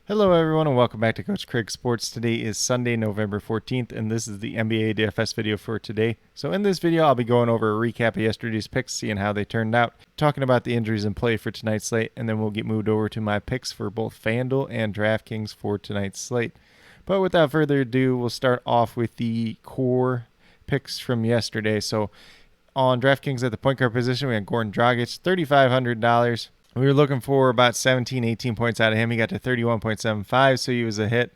Hello everyone and welcome back to Coach Craig Sports. Today is Sunday, November 14th, and this is the NBA DFS video for today. So in this video, I'll be going over a recap of yesterday's picks, seeing how they turned out, talking about the injuries in play for tonight's slate, and then we'll get moved over to my picks for both FanDuel and DraftKings for tonight's slate. But without further ado, we'll start off with the core picks from yesterday. So on DraftKings at the point guard position, we had Goran Dragic, $3,500. We were looking for about 17, 18 points out of him. He got to 31.75, so he was a hit.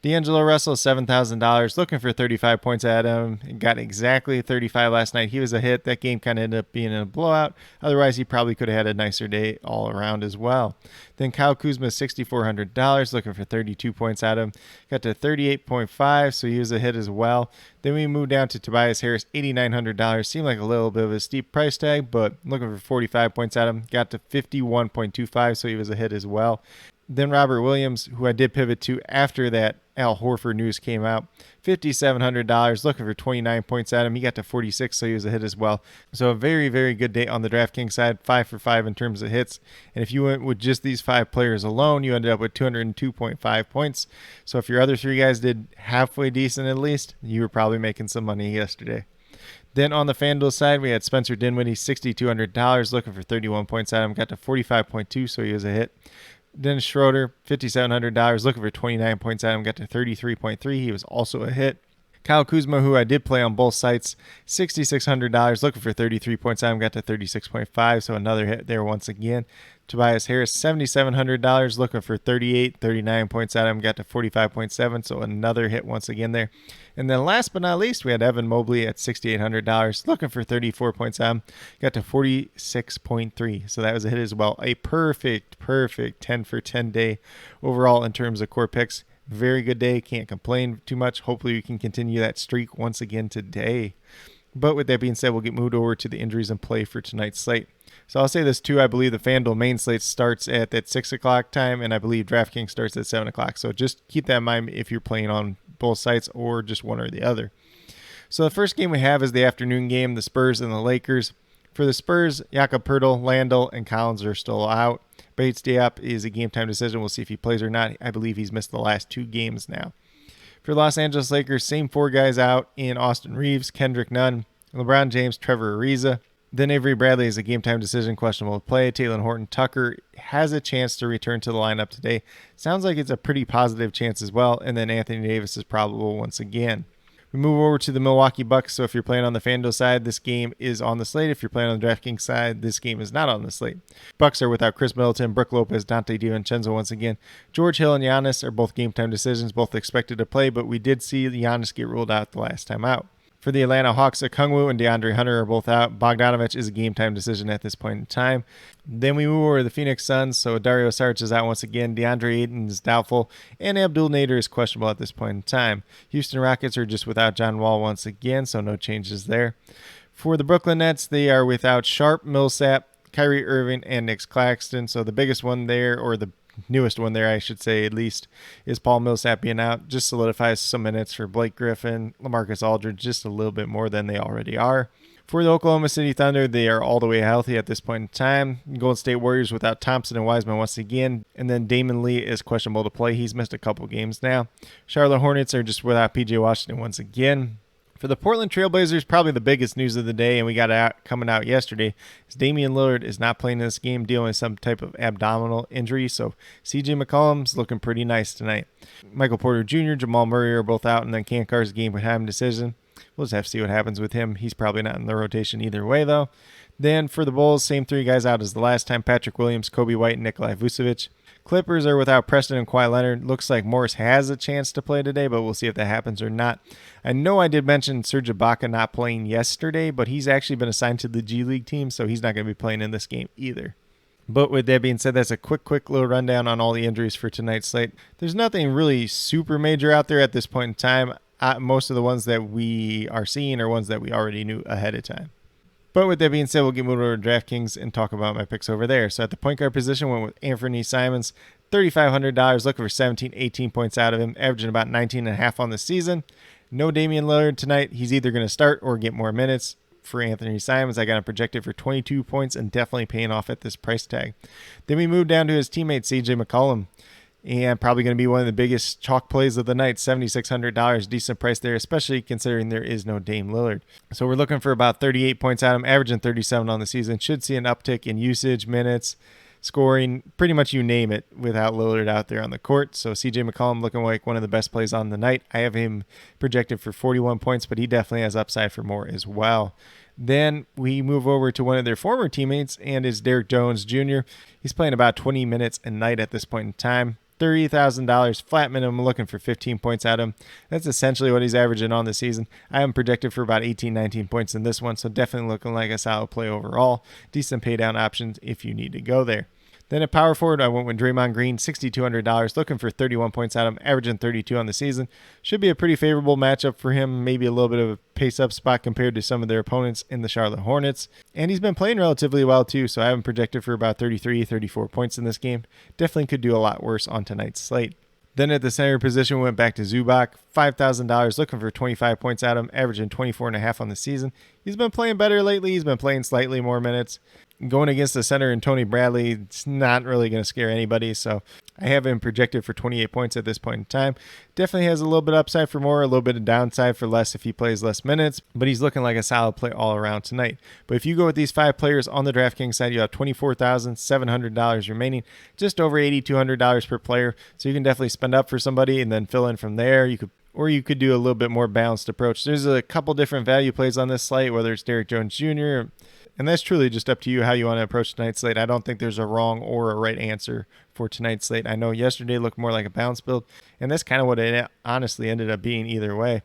D'Angelo Russell, $7,000, looking for 35 points out of him. He got exactly 35 last night. He was a hit. That game kind of ended up being a blowout. Otherwise, he probably could have had a nicer day all around as well. Then Kyle Kuzma, $6,400, looking for 32 points out of him. Got to 38.5, so he was a hit as well. Then we moved down to Tobias Harris, $8,900. Seemed like a little bit of a steep price tag, but looking for 45 points out of him. Got to 51.25, so he was a hit as well. Then Robert Williams, who I did pivot to after that Al Horford news came out, $5,700, looking for 29 points at him. He got to 46, so he was a hit as well. So a very, very good day on the DraftKings side, 5 for 5 in terms of hits. And if you went with just these 5 players alone, you ended up with 202.5 points. So if your other 3 guys did halfway decent at least, you were probably making some money yesterday. Then on the FanDuel side, we had Spencer Dinwiddie, $6,200, looking for 31 points at him. Got to 45.2, so he was a hit. Dennis Schroeder, $5,700, looking for 29 points at him, got to 33.3. He was also a hit. Kyle Kuzma, who I did play on both sites, $6,600, looking for 33 points at him, got to 36.5, so another hit there once again. Tobias Harris, $7,700, looking for 39 points at him, got to 45.7, so another hit once again there. And then last but not least, we had Evan Mobley at $6,800, looking for 34 points at him, got to 46.3, so that was a hit as well. A perfect 10 for 10 day overall in terms of core picks. Very good day. Can't complain too much. Hopefully we can continue that streak once again today. But with that being said, we'll get moved over to the injuries in play for tonight's slate. So I'll say this too. I believe the FanDuel main slate starts at that 6 o'clock time, and I believe DraftKings starts at 7 o'clock. So just keep that in mind if you're playing on both sites or just one or the other. So the first game we have is the afternoon game, the Spurs and the Lakers. For the Spurs, Jakob Poeltl, Landale, and Collins are still out. Bates Diop is a game-time decision. We'll see if he plays or not. I believe he's missed the last 2 games now. For Los Angeles Lakers, same 4 guys out in Austin Reeves, Kendrick Nunn, LeBron James, Trevor Ariza. Then Avery Bradley is a game-time decision, questionable to play. Talen Horton-Tucker has a chance to return to the lineup today. Sounds like it's a pretty positive chance as well. And then Anthony Davis is probable once again. We move over to the Milwaukee Bucks. So if you're playing on the FanDuel side, this game is on the slate. If you're playing on the DraftKings side, this game is not on the slate. Bucks are without Chris Middleton, Brook Lopez, Dante DiVincenzo once again. George Hill and Giannis are both game-time decisions, both expected to play, but we did see Giannis get ruled out the last time out. For the Atlanta Hawks, Okongwu and DeAndre Hunter are both out. Bogdanovich is a game-time decision at this point in time. Then we move over to the Phoenix Suns. So Dario Saric is out once again. DeAndre Ayton is doubtful. And Abdul Nader is questionable at this point in time. Houston Rockets are just without John Wall once again, so no changes there. For the Brooklyn Nets, they are without Sharp, Millsap, Kyrie Irving, and Nick Claxton. So the biggest one there, or the newest one there, I should say, at least, is Paul Millsap being out. Just solidifies some minutes for Blake Griffin, LaMarcus Aldridge, just a little bit more than they already are. For the Oklahoma City Thunder, they are all the way healthy at this point in time. Golden State Warriors without Thompson and Wiseman once again. And then Damon Lee is questionable to play. He's missed a couple games now. Charlotte Hornets are just without PJ Washington once again. For the Portland Trailblazers, probably the biggest news of the day, and we got it coming out yesterday, is Damian Lillard is not playing in this game, dealing with some type of abdominal injury. So CJ McCollum's looking pretty nice tonight. Michael Porter Jr., Jamal Murray are both out, and then Kankar's game-time decision. We'll just have to see what happens with him. He's probably not in the rotation either way, though. Then for the Bulls, same 3 guys out as the last time, Patrick Williams, Kobe White, and Nikolai Vucevic. Clippers are without Preston and Kawhi Leonard. Looks like Morris has a chance to play today, but we'll see if that happens or not. I know I did mention Serge Ibaka not playing yesterday, but he's actually been assigned to the G League team, so he's not going to be playing in this game either. But with that being said, that's a quick little rundown on all the injuries for tonight's slate. There's nothing really super major out there at this point in time. Most of the ones that we are seeing are ones that we already knew ahead of time. But with that being said, we'll get moved over to DraftKings and talk about my picks over there. So at the point guard position, went with Anthony Simons, $3,500, looking for 17, 18 points out of him, averaging about 19.5 on the season. No Damian Lillard tonight. He's either going to start or get more minutes. For Anthony Simons, I got him projected for 22 points and definitely paying off at this price tag. Then we move down to his teammate, CJ McCollum. and probably going to be one of the biggest chalk plays of the night. $7,600, decent price there, especially considering there is no Dame Lillard. So we're looking for about 38 points out of him, averaging 37 on the season. Should see an uptick in usage, minutes, scoring, pretty much you name it, without Lillard out there on the court. So CJ McCollum looking like one of the best plays on the night. I have him projected for 41 points, but he definitely has upside for more as well. Then we move over to one of their former teammates, and is Derrick Jones Jr. He's playing about 20 minutes a night at this point in time. $30,000 flat minimum, looking for 15 points out of him. That's essentially what he's averaging on the season. I am projected for about 18, 19 points in this one, so definitely looking like a solid play overall. Decent pay down options if you need to go there. Then at power forward, I went with Draymond Green, $6,200, looking for 31 points out of him, averaging 32 on the season. Should be a pretty favorable matchup for him, maybe a little bit of a pace-up spot compared to some of their opponents in the Charlotte Hornets. And he's been playing relatively well too, so I have him projected for about 33, 34 points in this game. Definitely could do a lot worse on tonight's slate. Then at the center position, went back to Zubac, $5,000, looking for 25 points out of him, averaging 24.5 on the season. He's been playing better lately. He's been playing slightly more minutes. Going against the center and Tony Bradley, it's not really going to scare anybody, so I have him projected for 28 points at this point in time. Definitely has a little bit of upside for more, a little bit of downside for less if he plays less minutes, but he's looking like a solid play all around tonight. But if you go with these 5 players on the DraftKings side, you have $24,700 remaining, just over $8,200 per player, so you can definitely spend up for somebody and then fill in from there. You could do a little bit more balanced approach. There's a couple different value plays on this slate, whether it's Derrick Jones Jr., and that's truly just up to you how you want to approach tonight's slate. I don't think there's a wrong or a right answer for tonight's slate. I know yesterday looked more like a balance build, and that's kind of what it honestly ended up being either way.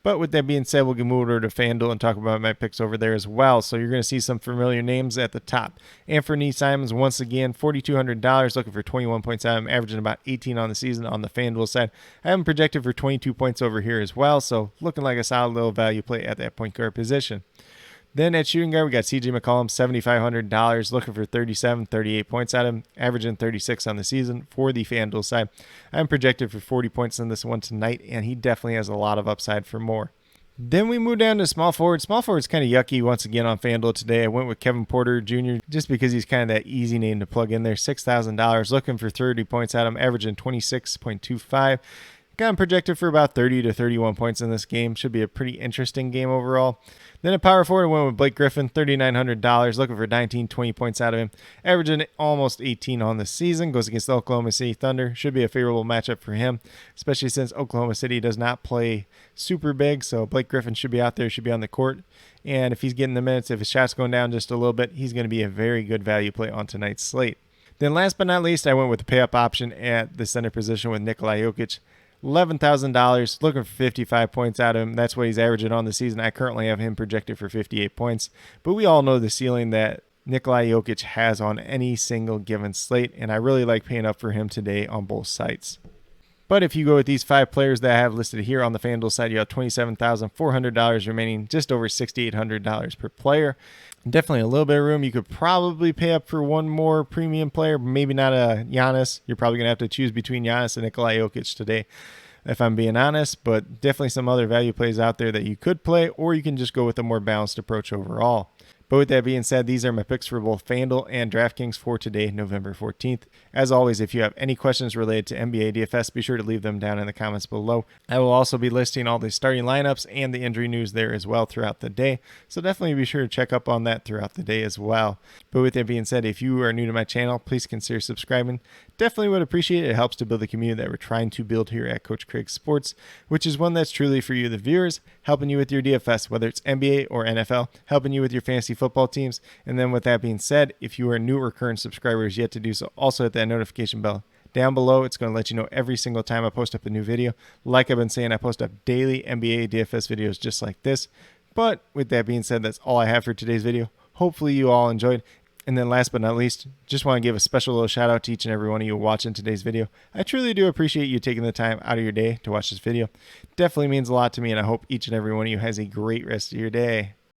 But with that being said, we'll move over to FanDuel and talk about my picks over there as well. So you're going to see some familiar names at the top. Anthony Simons, once again, $4,200, looking for 21 points out of him, averaging about 18 on the season on the FanDuel side. I have him projected for 22 points over here as well, so looking like a solid little value play at that point guard position. Then at shooting guard, we got CJ McCollum, $7,500, looking for 37, 38 points out of him, averaging 36 on the season for the FanDuel side. I'm projected for 40 points in this one tonight, and he definitely has a lot of upside for more. Then we move down to small forward. Small forward's kind of yucky once again on FanDuel today. I went with Kevin Porter Jr. just because he's kind of that easy name to plug in there. $6,000, looking for 30 points out of him, averaging 26.25. Got him projected for about 30 to 31 points in this game. Should be a pretty interesting game overall. Then at power forward, I went with Blake Griffin, $3,900, looking for 19, 20 points out of him, averaging almost 18 on the season. Goes against the Oklahoma City Thunder. Should be a favorable matchup for him, especially since Oklahoma City does not play super big. So Blake Griffin should be out there, should be on the court. And if he's getting the minutes, if his shot's going down just a little bit, he's going to be a very good value play on tonight's slate. Then last but not least, I went with the pay-up option at the center position with Nikola Jokic. $11,000, looking for 55 points out of him. That's what he's averaging on the season. I currently have him projected for 58 points. But we all know the ceiling that Nikola Jokic has on any single given slate, and I really like paying up for him today on both sites. But if you go with these 5 players that I have listed here on the FanDuel side, you have $27,400 remaining, just over $6,800 per player. Definitely a little bit of room. You could probably pay up for one more premium player, maybe not a Giannis. You're probably going to have to choose between Giannis and Nikola Jokic today, if I'm being honest. But definitely some other value plays out there that you could play, or you can just go with a more balanced approach overall. But with that being said, these are my picks for both FanDuel and DraftKings for today, November 14th. As always, if you have any questions related to NBA DFS, be sure to leave them down in the comments below. I will also be listing all the starting lineups and the injury news there as well throughout the day, so definitely be sure to check up on that throughout the day as well. But with that being said, if you are new to my channel, please consider subscribing. Definitely would appreciate it. It helps to build the community that we're trying to build here at Coach Craig Sports, which is one that's truly for you, the viewers, helping you with your DFS, whether it's NBA or NFL, helping you with your fantasy football teams. And then with that being said, if you are new or current subscribers yet to do so, also hit that notification bell down below. It's going to let you know every single time I post up a new video. Like I've been saying, I post up daily NBA DFS videos just like this. But with that being said, that's all I have for today's video. Hopefully you all enjoyed. And then last but not least, just want to give a special little shout out to each and every one of you watching today's video. I truly do appreciate you taking the time out of your day to watch this video. Definitely means a lot to me, and I hope each and every one of you has a great rest of your day.